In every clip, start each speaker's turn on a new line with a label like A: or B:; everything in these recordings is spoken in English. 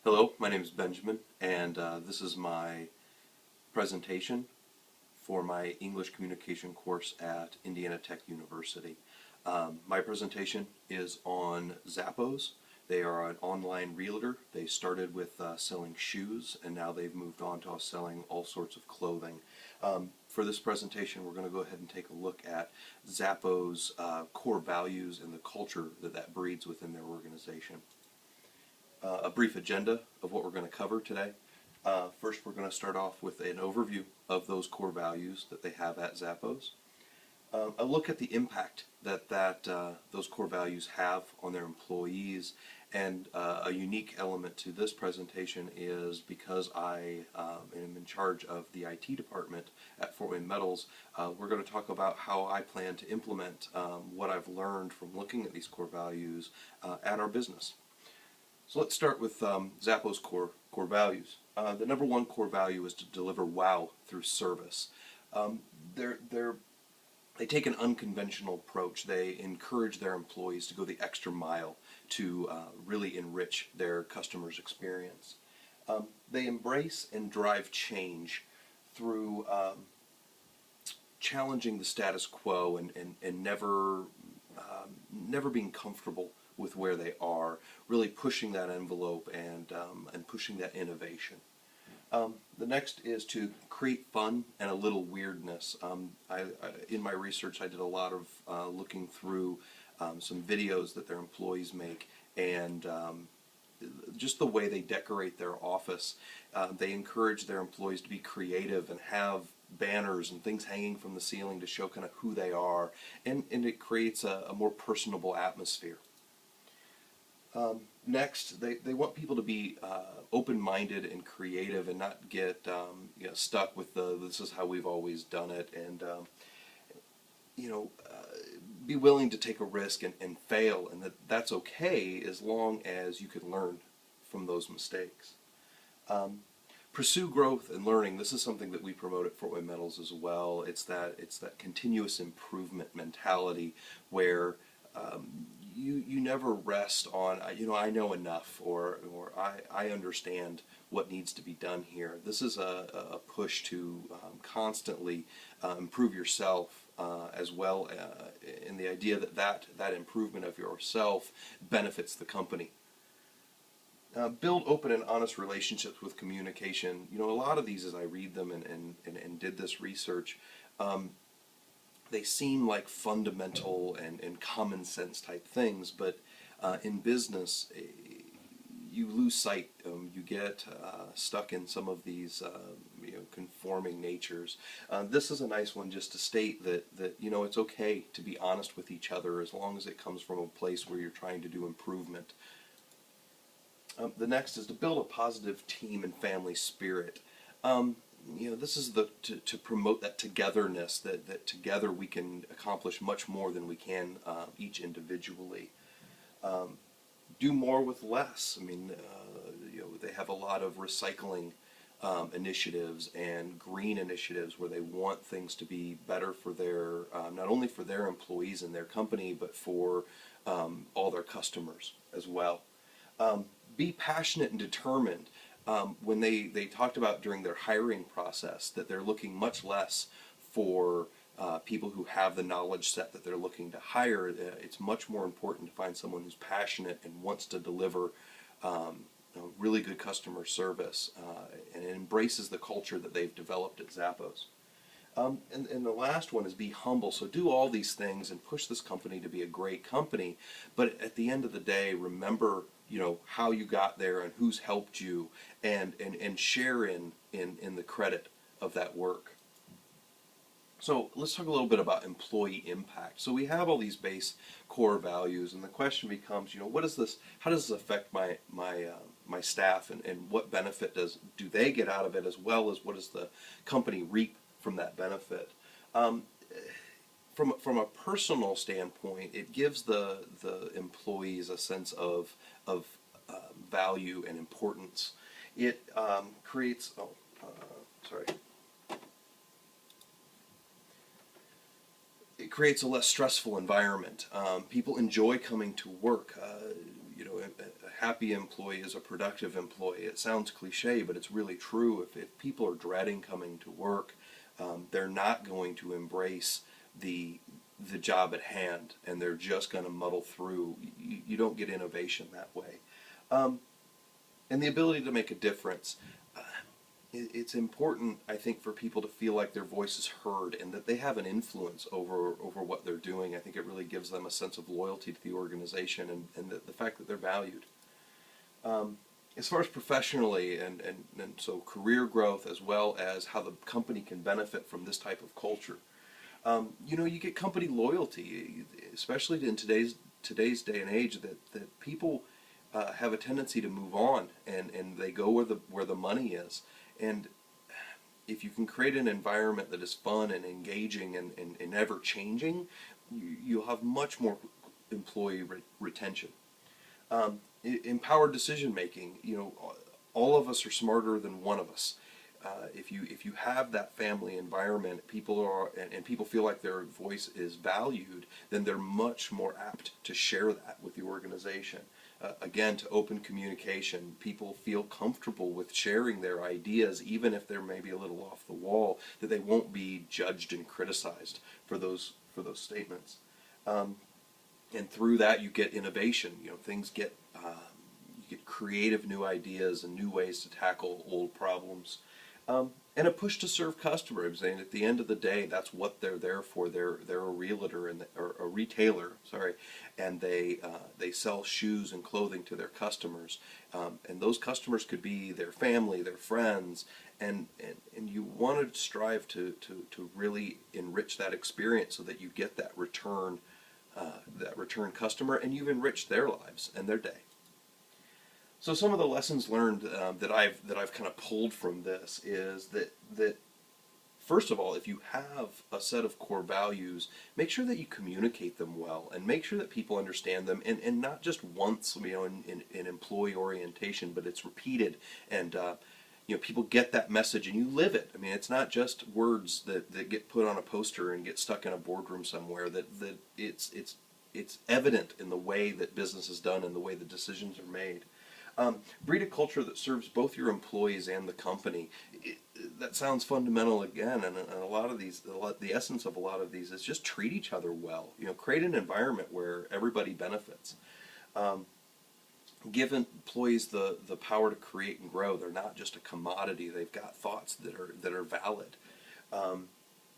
A: Hello, my name is Benjamin, and this is my presentation for my English communication course at Indiana Tech University. My presentation is on Zappos. They are an online realtor. They started with selling shoes, and now they've moved on to selling all sorts of clothing. For this presentation, we're going to go ahead and take a look at Zappos' core values and the culture that breeds within their organization. A brief agenda of what we're going to cover today. First, we're going to start off with an overview of those core values that they have at Zappos. A look at the impact that those core values have on their employees, and a unique element to this presentation is because I am in charge of the IT department at Fort Wayne Metals, we're going to talk about how I plan to implement what I've learned from looking at these core values at our business. So let's start with Zappos' core values. The number one core value is to deliver wow through service. They take an unconventional approach. They encourage their employees to go the extra mile to really enrich their customers' experience. They embrace and drive change through challenging the status quo and never being comfortable with where they are, really pushing that envelope and pushing that innovation. The next is to create fun and a little weirdness. In my research, I did a lot of looking through some videos that their employees make, and just the way they decorate their office. They encourage their employees to be creative and have banners and things hanging from the ceiling to show kind of who they are, and it creates a more personable atmosphere. Next, they want people to be open-minded and creative and not get stuck with this is how we've always done it, and be willing to take a risk and fail, and that's okay as long as you can learn from those mistakes. Pursue growth and learning. This is something that we promote at Fort Wayne Metals as well. It's that continuous improvement mentality where you never rest on, I know enough, or I understand what needs to be done here. This is a push to constantly improve yourself as well, in the idea that improvement of yourself benefits the company. Build open and honest relationships with communication. A lot of these, as I read them and did this research, they seem like fundamental and common sense type things, but in business, you lose sight. You get stuck in some of these conforming natures. This is a nice one just to state that it's okay to be honest with each other as long as it comes from a place where you're trying to do improvement. The next is to build a positive team and family spirit. This is to promote that togetherness, that together we can accomplish much more than we can each individually. Do more with less. They have a lot of recycling initiatives and green initiatives where they want things to be better for their, not only for their employees and their company, but for all their customers as well. Be passionate and determined. When they talked about during their hiring process that they're looking much less for people who have the knowledge set that they're looking to hire, it's much more important to find someone who's passionate and wants to deliver really good customer service and embraces the culture that they've developed at Zappos. And the last one is be humble. So do all these things and push this company to be a great company, but at the end of the day, remember how you got there and who's helped you, and share in the credit of that work. So let's talk a little bit about employee impact. So we have all these base core values, and the question becomes, how does this affect my staff, and what benefit do they get out of it, as well as what does the company reap from that benefit? From a personal standpoint, it gives the employees a sense of value and importance. It creates it creates a less stressful environment. People enjoy coming to work. you know, a happy employee is a productive employee. It sounds cliche, but it's really true. If people are dreading coming to work, they're not going to embrace the job at hand, and they're just going to muddle through. You don't get innovation that way. And the ability to make a difference. It's important, I think, for people to feel like their voice is heard and that they have an influence over what they're doing. I think it really gives them a sense of loyalty to the organization and the fact that they're valued. As far as professionally and so career growth, as well as how the company can benefit from this type of culture. You know, you get company loyalty, especially in today's day and age, that people have a tendency to move on and they go where the money is. And if you can create an environment that is fun and engaging and ever changing, you'll have much more employee retention. Empowered decision making. You know, all of us are smarter than one of us. If you have that family environment, people feel like their voice is valued, then they're much more apt to share that with the organization. Again, to open communication, people feel comfortable with sharing their ideas, even if they're maybe a little off the wall, that they won't be judged and criticized for those statements. And through that, you get innovation. You know, things get you get creative new ideas and new ways to tackle old problems. And a push to serve customers. And at the end of the day, that's what they're there for. They're a realtor or a retailer, sorry, and they sell shoes and clothing to their customers. And those customers could be their family, their friends, and you want to strive to really enrich that experience so that you get that return customer, and you've enriched their lives and their day. So some of the lessons learned that I've kind of pulled from this is that first of all, if you have a set of core values, make sure that you communicate them well and make sure that people understand them, and not just once, you know, in employee orientation, but it's repeated, and you know, people get that message and you live it. I mean, it's not just words that get put on a poster and get stuck in a boardroom somewhere. That it's evident in the way that business is done and the way the decisions are made. Breed a culture that serves both your employees and the company. That sounds fundamental again, and a lot of these, the essence of a lot of these is just treat each other well. You know, create an environment where everybody benefits. Give employees the power to create and grow. They're not just a commodity. They've got thoughts that are valid.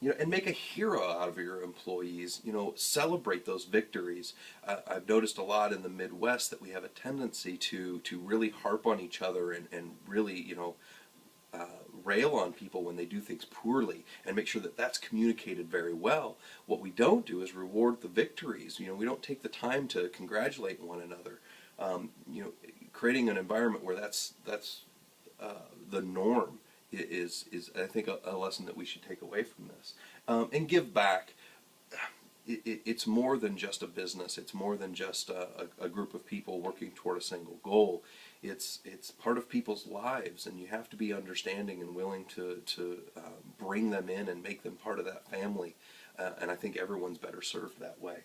A: You know, and make a hero out of your employees. You know, celebrate those victories. I've noticed a lot in the Midwest that we have a tendency to really harp on each other and really, you know, rail on people when they do things poorly, and make sure that that's communicated very well. What we don't do is reward the victories. You know, we don't take the time to congratulate one another. You know, creating an environment where that's the norm is I think a lesson that we should take away from this. And give back. It's more than just a business. It's more than just a group of people working toward a single goal. It's part of people's lives, and you have to be understanding and willing to bring them in and make them part of that family. And I think everyone's better served that way.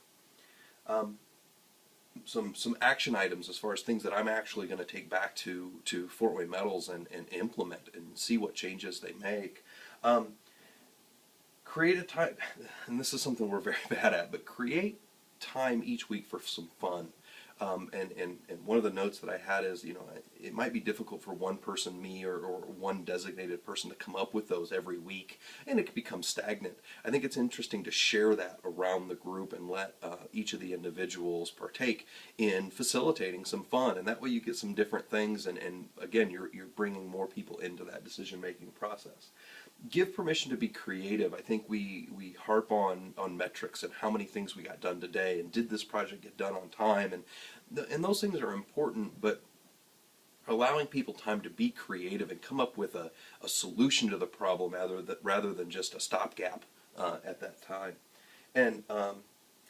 A: Some action items as far as things that I'm actually going to take back to Fort Wayne Metals and implement and see what changes they make. Create a time, and this is something we're very bad at, but create time each week for some fun. And one of the notes that I had is, you know, it might be difficult for one person, me, or one designated person to come up with those every week, and it could become stagnant. I think it's interesting to share that around the group and let each of the individuals partake in facilitating some fun, and that way you get some different things, and again, you're bringing more people into that decision-making process. Give permission to be creative. I think we harp on metrics and how many things we got done today, and did this project get done on time, and those things are important, but allowing people time to be creative and come up with a solution to the problem rather than just a stopgap at that time. And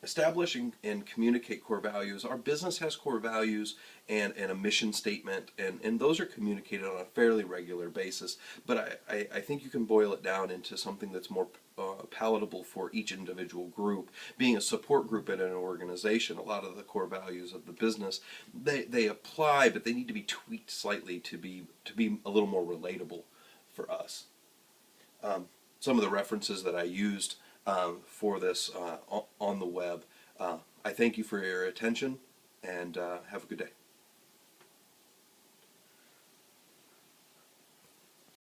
A: establish and communicate core values. Our business has core values and a mission statement, and those are communicated on a fairly regular basis, but I think you can boil it down into something that's more palatable for each individual group. Being a support group in an organization, a lot of the core values of the business, they apply, but they need to be tweaked slightly to be a little more relatable for us. Some of the references that I used for this on the web. I thank you for your attention, and have a good day.